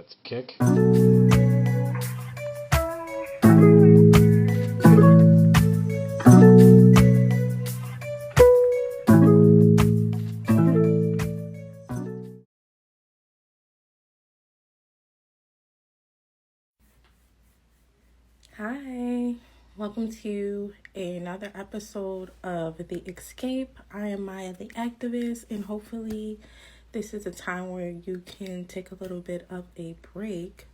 Let's kick. Hi, welcome to another episode of The Escape. I am Maya the Activist, and hopefully, this is a time where you can take a little bit of a break.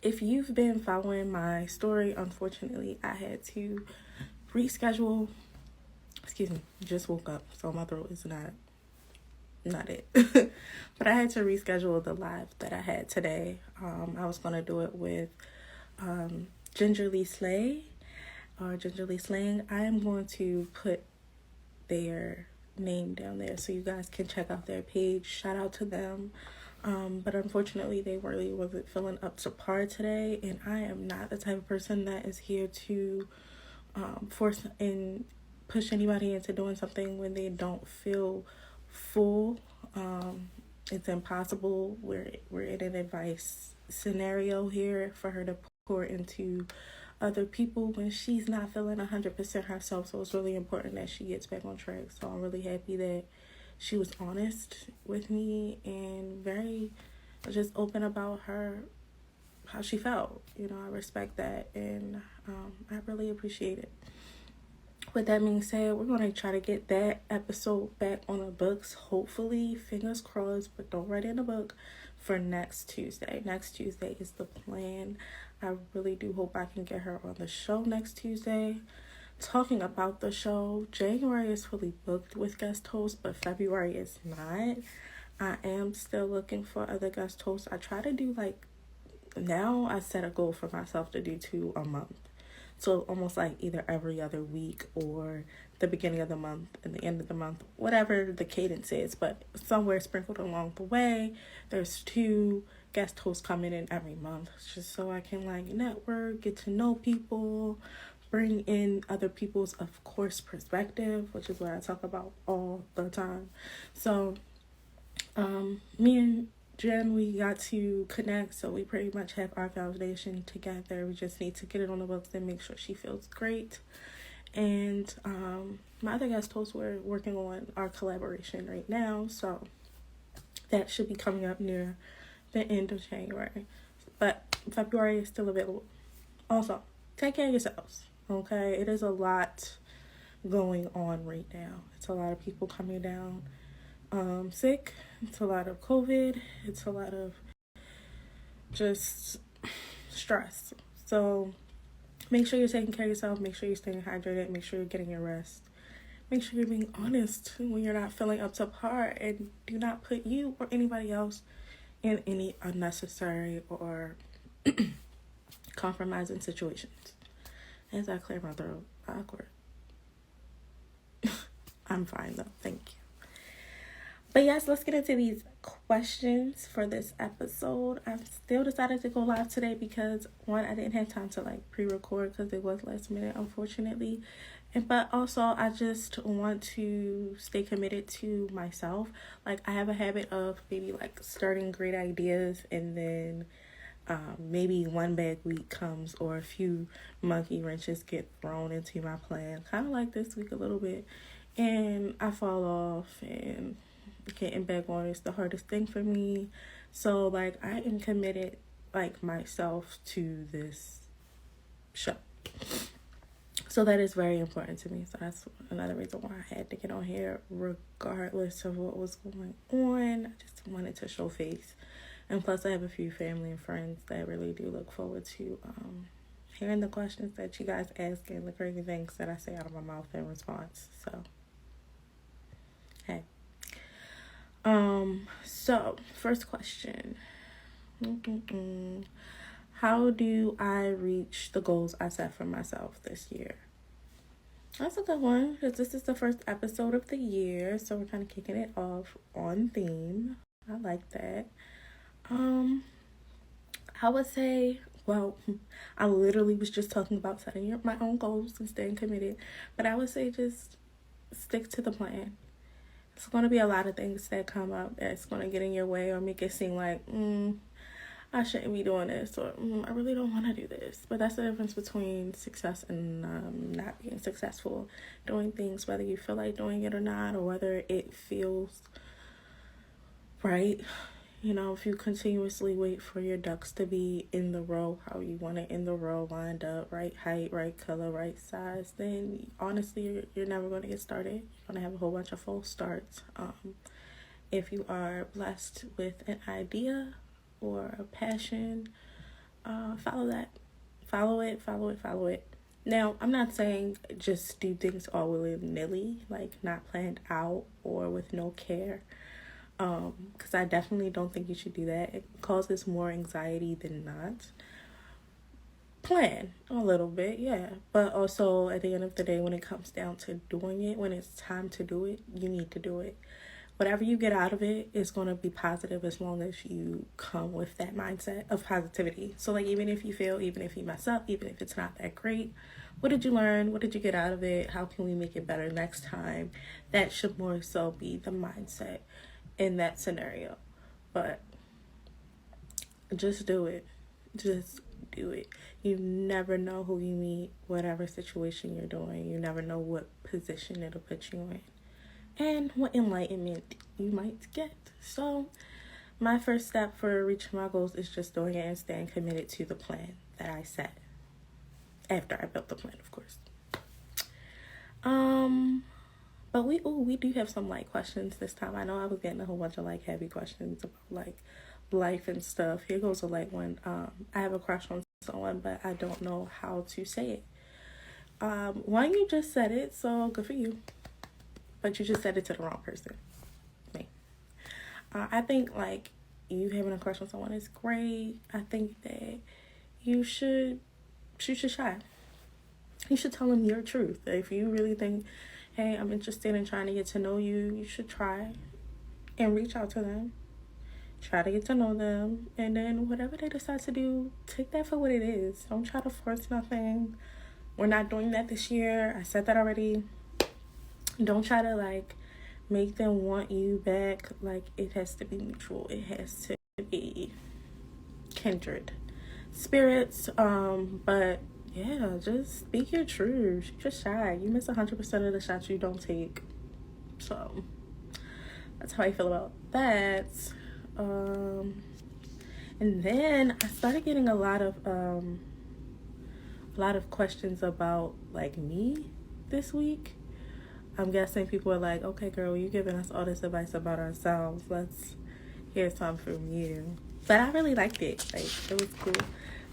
If you've been following my story, unfortunately, I had to reschedule. Excuse me, just woke up, so my throat is not it. But I had to reschedule the live that I had today. I was going to do it with Gingerly Slay or Gingerly Slang. I am going to put their name down there so you guys can check out their page. Shout out to them. But unfortunately, they really wasn't feeling up to par today, and I am not the type of person that is here to force and push anybody into doing something when they don't feel full. It's impossible. We're in an advice scenario here for her to pour into other people when she's not feeling 100% herself. So it's really important that she gets back on track. So I'm really happy that she was honest with me and very just open about how she felt. I respect that, and I really appreciate it. With that being said, we're going to try to get that episode back on the books, hopefully, fingers crossed, but don't write in the book, for next Tuesday. Next Tuesday is the plan. I really do hope I can get her on the show next Tuesday. Talking about the show, January is fully booked with guest hosts, but February is not. I am still looking for other guest hosts. I try to do now I set a goal for myself to do 2 a month. So almost like either every other week or the beginning of the month and the end of the month, whatever the cadence is. But somewhere sprinkled along the way, there's 2 guest hosts coming in every month, just so I can network, get to know people, bring in other people's, of course, perspective, which is what I talk about all the time. So me and Jen, we got to connect, so we pretty much have our foundation together. We just need to get it on the books and make sure she feels great. And my other guest hosts, we're working on our collaboration right now, so that should be coming up near the end of January. But February is still available. Also, take care of yourselves, okay? It is a lot going on right now. It's a lot of people coming down sick. It's a lot of COVID. It's a lot of just stress. So make sure you're taking care of yourself. Make sure you're staying hydrated. Make sure you're getting your rest. Make sure you're being honest when you're not feeling up to par, and do not put you or anybody else in any unnecessary or compromising situations. As I clear my throat, awkward. I'm fine though. Thank you. But yes, let's get into these questions for this episode. I've still decided to go live today because, one, I didn't have time to pre-record because it was last minute, unfortunately. But also, I just want to stay committed to myself. I have a habit of maybe starting great ideas, and then maybe one bad week comes or a few monkey wrenches get thrown into my plan. Kind of like this week a little bit. And I fall off, and getting back on is the hardest thing for me. So I am committed myself to this show. So that is very important to me. So that's another reason why I had to get on here regardless of what was going on. I just wanted to show face. And plus I have a few family and friends that really do look forward to hearing the questions that you guys ask and the crazy things that I say out of my mouth in response. So hey. So first question. How do I reach the goals I set for myself this year? That's a good one, because this is the first episode of the year, so we're kind of kicking it off on theme. I like that. I would say, well, I literally was just talking about setting my own goals and staying committed, but I would say just stick to the plan. It's going to be a lot of things that come up that's going to get in your way or make it seem like, I shouldn't be doing this, or I really don't want to do this. But that's the difference between success and not being successful. Doing things whether you feel like doing it or not, or whether it feels right. You know, if you continuously wait for your ducks to be in the row, how you want it in the row, lined up, right height, right color, right size, then honestly, you're never going to get started. You're going to have a whole bunch of false starts. If you are blessed with an idea or a passion, follow that. Follow it. Now, I'm not saying just do things all willy-nilly, like not planned out or with no care. Because I definitely don't think you should do that. It causes more anxiety than not. Plan a little bit, yeah. But also, at the end of the day, when it comes down to doing it, when it's time to do it, you need to do it. Whatever you get out of it is going to be positive as long as you come with that mindset of positivity. So, like, even if you fail, even if you mess up, even if it's not that great, what did you learn? What did you get out of it? How can we make it better next time? That should more so be the mindset in that scenario. But just do it. Just do it. You never know who you meet, whatever situation you're doing. You never know what position it'll put you in and what enlightenment you might get. So my first step for reaching my goals is just doing it and staying committed to the plan that I set after I built the plan, of course. But we do have some light questions this time. I know I was getting a whole bunch of like heavy questions about like life and stuff. Here goes a light one. I have a crush on someone, but I don't know how to say it. One, you just said it, so good for you. But you just said it to the wrong person. Me. I think like you having a crush on someone is great. I think that you should try. You should tell them your truth. If you really think, hey, I'm interested in trying to get to know you, you should try and reach out to them. Try to get to know them. And then whatever they decide to do, take that for what it is. Don't try to force nothing. We're not doing that this year. I said that already. Don't try to like make them want you back. Like, it has to be mutual. It has to be kindred spirits. But yeah, just speak your truth. You're shy. You miss 100% of the shots you don't take. So that's how I feel about that. And then I started getting a lot of questions about like me this week. I'm guessing people are like, okay, girl, you're giving us all this advice about ourselves. Let's hear some from you. But I really liked it. Like, it was cool.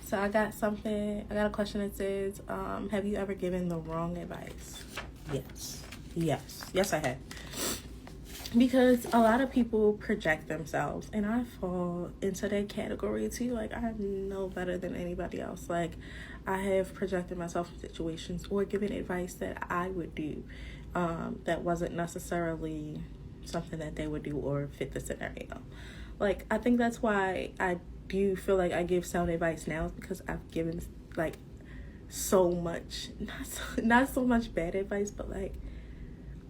So I got a question that says, have you ever given the wrong advice? Yes, I have. Because a lot of people project themselves, and I fall into that category too. Like, I know better than anybody else. Like, I have projected myself in situations or given advice that I would do that wasn't necessarily something that they would do or fit the scenario. Like, I think that's why I do feel like I give sound advice now, because I've given like so much, not so much bad advice, but like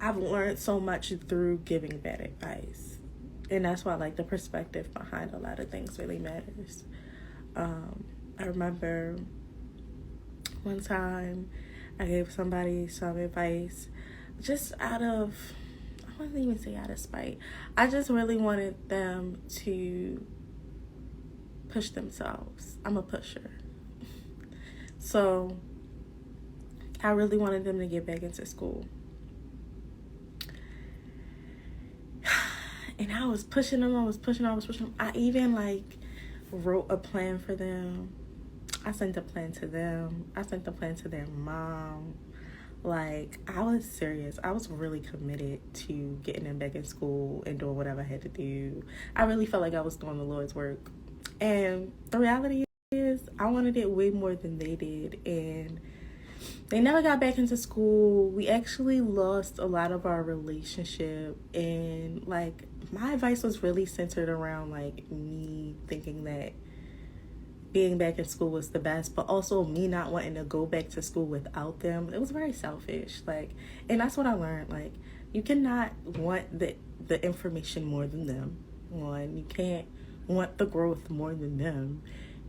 I've learned so much through giving bad advice. And that's why like the perspective behind a lot of things really matters. I remember one time I gave somebody some advice just out of, I wouldn't even say out of spite. I just really wanted them to push themselves. I'm a pusher. So I really wanted them to get back into school. And I was pushing them. I even like wrote a plan for them. I sent a plan to them. I sent the plan to their mom. Like, I was serious. I was really committed to getting them back in school and doing whatever I had to do. I really felt like I was doing the Lord's work. And the reality is, I wanted it way more than they did. And they never got back into school. We actually lost a lot of our relationship. And, like, my advice was really centered around, like, me thinking that being back in school was the best, but also me not wanting to go back to school without them. It was very selfish. Like, and that's what I learned. Like, You cannot want the information more than them. One, you can't want the growth more than them.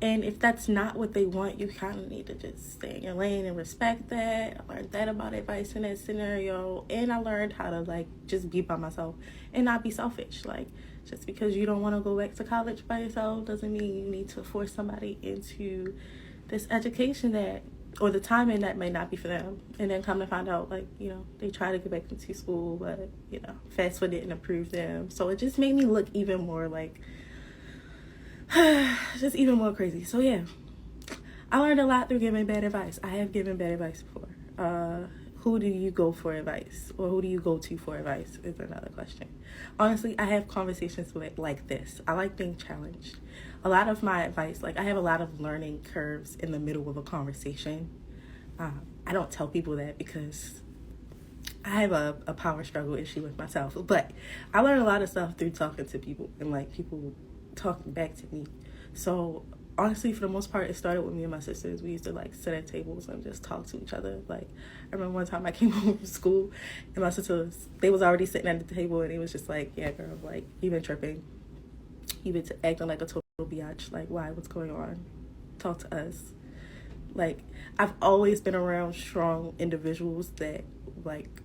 And if that's not what they want, you kind of need to just stay in your lane and respect that. I learned that about advice in that scenario. And I learned how to, like, just be by myself and not be selfish. Like, just because you don't want to go back to college by yourself doesn't mean you need to force somebody into this education that, or the timing that may not be for them. And then come to find out, like, you know, they try to get back into school, but, you know, FAFSA didn't approve them. So it just made me look even more like, just even more crazy. So yeah, I learned a lot through giving bad advice. I have given bad advice before. Who do you go for advice, or who do you go to for advice is another question. Honestly, I have conversations with like this. I like being challenged. A lot of my advice, like I have a lot of learning curves in the middle of a conversation. I don't tell people that because I have a power struggle issue with myself, but I learn a lot of stuff through talking to people and like people talking back to me. So honestly, for the most part, it started with me and my sisters. We used to like sit at tables and just talk to each other. Like I remember one time I came home from school and my sisters, they was already sitting at the table and it was just like, yeah girl, like you been tripping, you been acting like a total biatch. Like why, what's going on? Talk to us. Like I've always been around strong individuals that like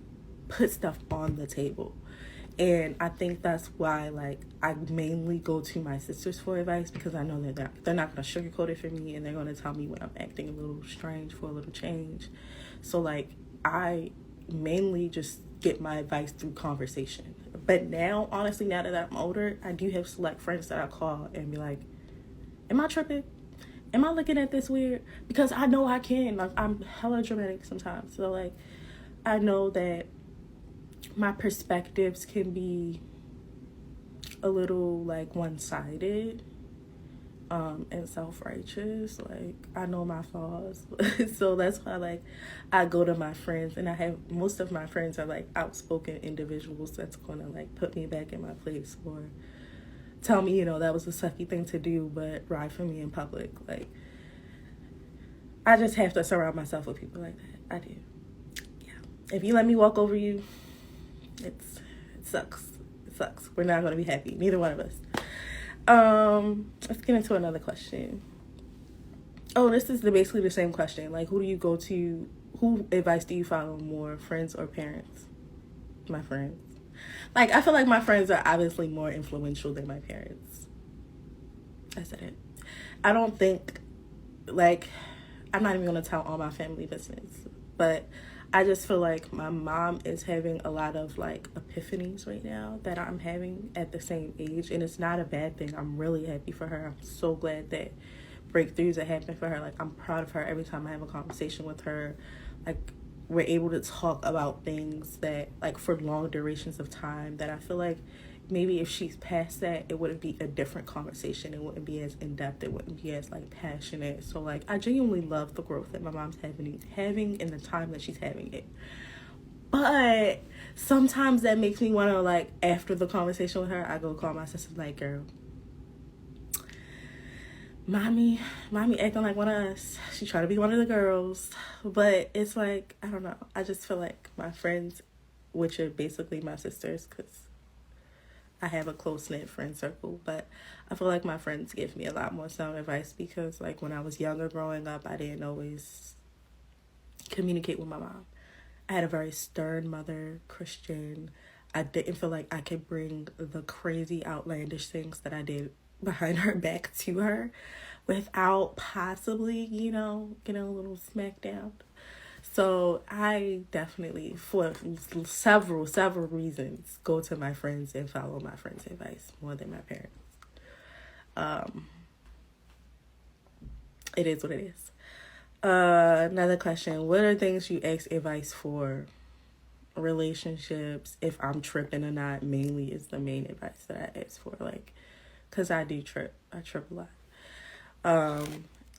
put stuff on the table. And I think that's why, like, I mainly go to my sisters for advice, because I know that they're not going to sugarcoat it for me, and they're going to tell me when I'm acting a little strange for a little change. So, like, I mainly just get my advice through conversation. But now, honestly, now that I'm older, I do have select friends that I call and be like, am I tripping? Am I looking at this weird? Because I know I can. Like, I'm hella dramatic sometimes. So, like, I know that my perspectives can be a little like one-sided and self-righteous. Like I know my flaws. So that's why like I go to my friends, and I have most of my friends are like outspoken individuals that's gonna like put me back in my place or tell me, you know, that was a sucky thing to do, but ride for me in public. Like I just have to surround myself with people like that. I do. Yeah. If you let me walk over you, it sucks. It sucks. We're not going to be happy. Neither one of us. Let's get into another question. Oh, this is basically the same question. Like, who do you go to? Who advice do you follow more, friends or parents? My friends. Like, I feel like my friends are obviously more influential than my parents. I said it. I don't think, like, I'm not even going to tell all my family business, but I just feel like my mom is having a lot of like epiphanies right now that I'm having at the same age, and it's not a bad thing. I'm really happy for her. I'm so glad that breakthroughs are happening for her. Like I'm proud of her every time I have a conversation with her. Like we're able to talk about things that like for long durations of time that I feel like maybe if she's past that, it wouldn't be a different conversation. It wouldn't be as in-depth. It wouldn't be as like passionate. So like I genuinely love the growth that my mom's having in the time that she's having it. But sometimes that makes me want to like, after the conversation with her, I go call my sister like, girl, mommy acting like one of us. She try to be one of the girls. But it's like, I don't know. I just feel like my friends, which are basically my sisters, because I have a close-knit friend circle, but I feel like my friends give me a lot more sound advice because, like, when I was younger growing up, I didn't always communicate with my mom. I had a very stern mother, Christian. I didn't feel like I could bring the crazy, outlandish things that I did behind her back to her without possibly, you know, getting a little smacked down. So I definitely, for several reasons, go to my friends and follow my friends' advice more than my parents. It is what it is. Another question. What are things you ask advice for? Relationships, if I'm tripping or not, mainly is the main advice that I ask for. Like, because I do trip. I trip a lot.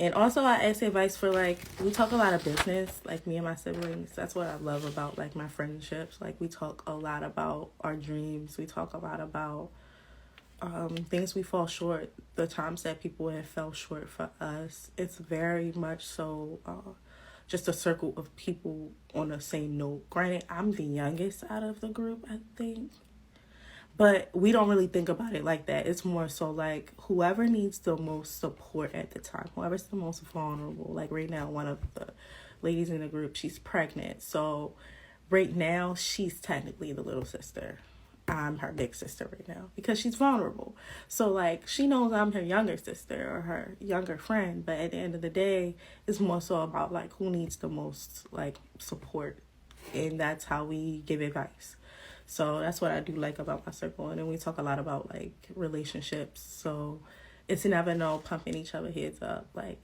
And also I ask advice for, like, we talk a lot of business, like me and my siblings. That's what I love about, like, my friendships. Like, we talk a lot about our dreams. We talk a lot about things we fall short, the times that people have fell short for us. It's very much so just a circle of people on the same note. Granted, I'm the youngest out of the group, I think. But we don't really think about it like that. It's more so like whoever needs the most support at the time, whoever's the most vulnerable. Like right now, one of the ladies in the group, she's pregnant. So right now, she's technically the little sister. I'm her big sister right now because she's vulnerable. So like she knows I'm her younger sister or her younger friend. But at the end of the day, it's more so about like who needs the most like support. And that's how we give advice. So that's what I do like about my circle. And then we talk a lot about like relationships. So it's never no pumping each other heads up. Like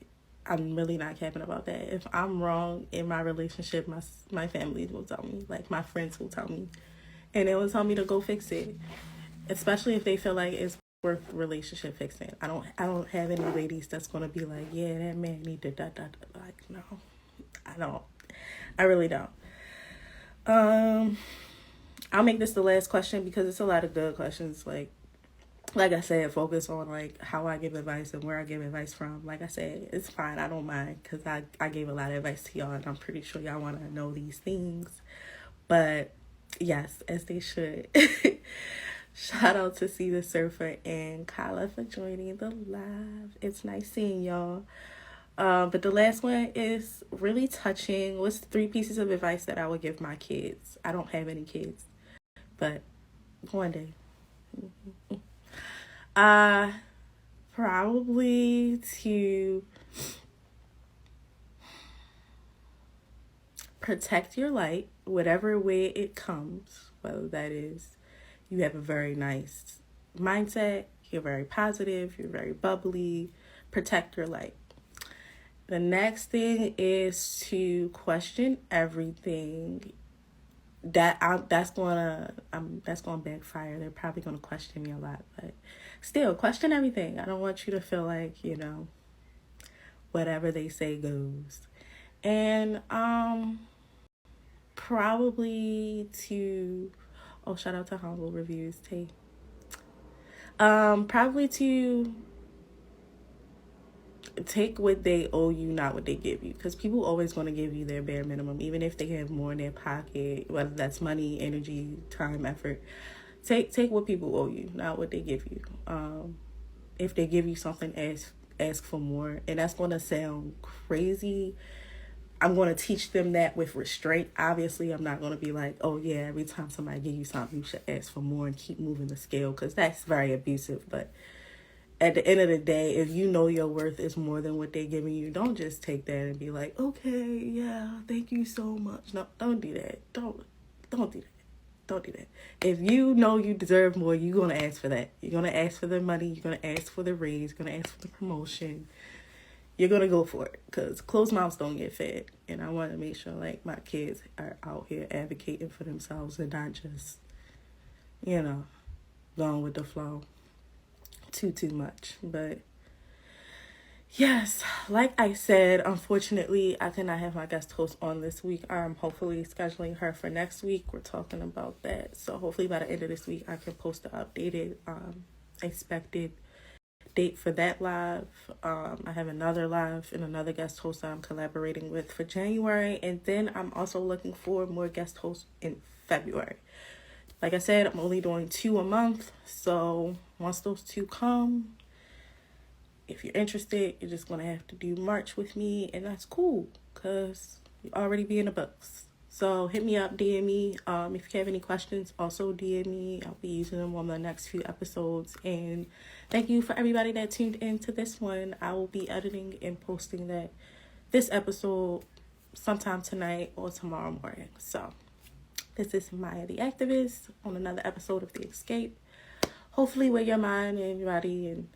I'm really not capping about that. If I'm wrong in my relationship, my family will tell me. Like my friends will tell me. And they will tell me to go fix it. Especially if they feel like it's worth relationship fixing. I don't have any ladies that's gonna be like, yeah, that man need to da da da. Like, no. I don't. I really don't. I'll make this the last question because it's a lot of good questions. Like I said, focus on like how I give advice and where I give advice from. Like I said, it's fine. I don't mind because I gave a lot of advice to y'all and I'm pretty sure y'all want to know these things. But yes, as they should. Shout out to See the Surfer and Kyla for joining the live. It's nice seeing y'all. But the last one is really touching. What's 3 pieces of advice that I would give my kids? I don't have any kids, but one day. Probably to protect your light, whatever way it comes, whether that is you have a very nice mindset, you're very positive, you're very bubbly, protect your light. The next thing is to question everything. That's gonna backfire. They're probably gonna question me a lot, but still question everything. I don't want you to feel like, whatever they say goes. And probably to shout out to Humble Reviews, Tay. Probably to take what they owe you, not what they give you, because people always going to give you their bare minimum, even if they have more in their pocket, whether that's money, energy, time, effort. Take what people owe you, not what they give you. If they give you something, ask for more. And that's going to sound crazy. I'm going to teach them that with restraint. Obviously, I'm not going to be like, oh yeah, every time somebody give you something, you should ask for more and keep moving the scale, because that's very abusive. But at the end of the day, if you know your worth is more than what they're giving you, don't just take that and be like, okay, yeah, thank you so much. No, don't do that. Don't do that. Don't do that. If you know you deserve more, you're going to ask for that. You're going to ask for the money. You're going to ask for the raise. You're going to ask for the promotion. You're going to go for it, because closed mouths don't get fed. And I want to make sure like my kids are out here advocating for themselves and not just, going with the flow too much. But yes, like I said, unfortunately I cannot have my guest host on this week. I'm hopefully scheduling her for next week. We're talking about that, so hopefully by the end of this week I can post the updated expected date for that live. I have another live and another guest host that I'm collaborating with for January, and then I'm also looking for more guest hosts in February. Like I said, I'm only doing 2 a month, so once those 2 come, if you're interested, you're just going to have to do March with me, and that's cool, because you already be in the books. So hit me up, DM me. If you have any questions, also DM me. I'll be using them on the next few episodes. And thank you for everybody that tuned in to this one. I will be editing and posting this episode sometime tonight or tomorrow morning. So this is Maya the Activist on another episode of The Escape. Hopefully where your mind and your body and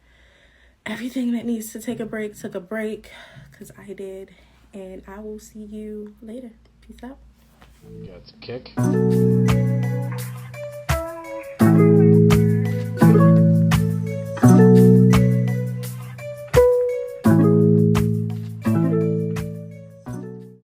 everything that needs to take a break took a break, because I did. And I will see you later. Peace out. Got the kick.